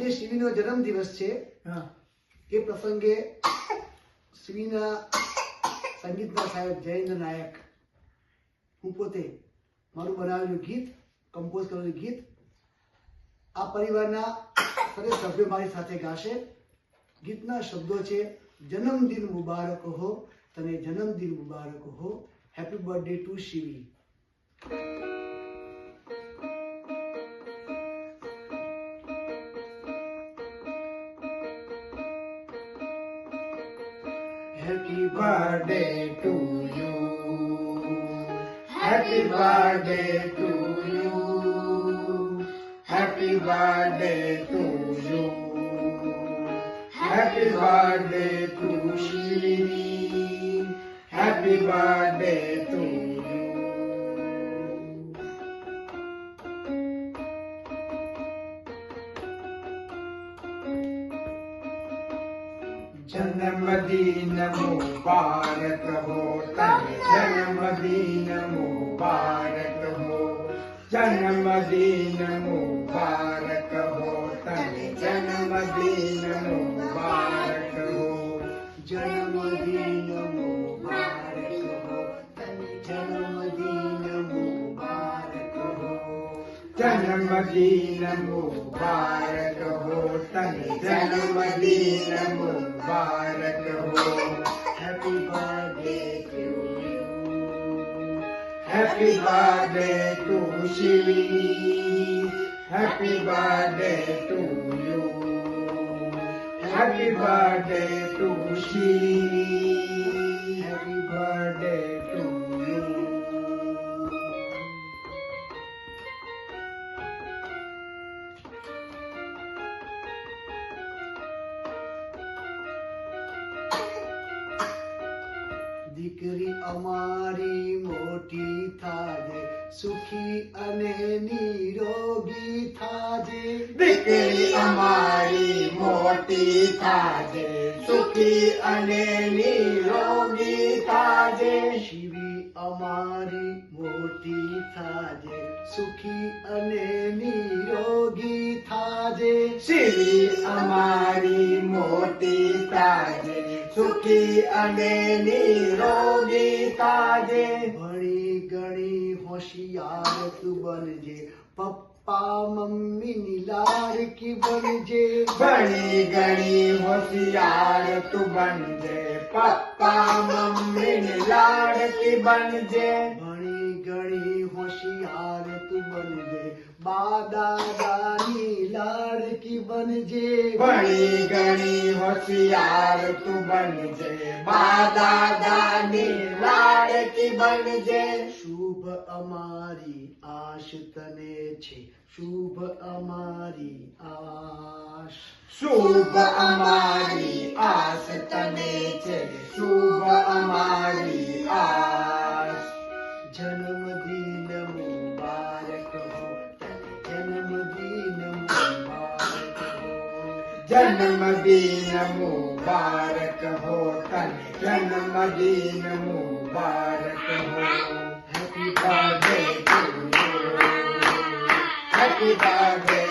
આજે શિવીનો જન્મદિવસ છે. એ પ્રસંગે શિવીના સંગીતના સાહેબ જયેન્દ્ર નાયક, હું પોતે મારું બનાવેલું ગીત, કમ્પોઝ કરેલું ગીત આ પરિવારના સર્વે સભ્યો મારી સાથે ગાશે. ગીતના શબ્દો છે, જન્મદિન મુબારક હો તને, જન્મદિન મુબારક હો, happy birthday to Shivi. Happy birthday to you. Happy birthday to you. Happy birthday to you. Happy birthday to Shri. Happy birthday to you. जन्मदिन मुबारक हो तने, जन्मदिन मुबारक हो, जन्मदिन मुबारक हो तने, जन्मदिन मुबारक हो, जन्मदिन मुबारक हो तने, जन्मदिन मुबारक हो, जन्मदिन मुबारक हो तने, जन्मदिन मुबारक हो. Happy birthday to you. Happy birthday to Shivi. Happy birthday to you. Happy birthday to Shivi. Happy birthday to you. દીકરી અમારી મોટી થાજે, સુખી અને નિરોગી થાજે. દીકરી અમારી મોટી થાજે, સુખી અને નિરોગી થાજે. શિવી અમારી મોટી થાજે, સુખી અને નિરોગી થાજે. શિવી અમારી મોટી થાજે, સુખી અને નિરોગી થાજે. ભણી ગણી હોશિયાર તું બનજે, પપ્પા મમ્મીની લાડકી બનજે. ભણી ગણી હોશિયાર તું બનજે, પપ્પા મમ્મીની લાડકી બનજે. ભણી ગણી હોશિયાર તું બનજે, બા દાદાની લાડકી બનજે. ભણી ગણી હોશિયાર તું બનજે, બા દાદાની લાડકી બનજે. શુભ અમારી આશ તને છે, શુભ અમારી આશ. શુભ અમારી આશ તને છે, શુભ અમારી આશ. જન્મદિન મુબારક હો તને, જન્મદિન મુબારક હો. જન્મદિન મુબારક હો તને, જન્મદિન મુબારક હો. Happy birthday to you. Happy birthday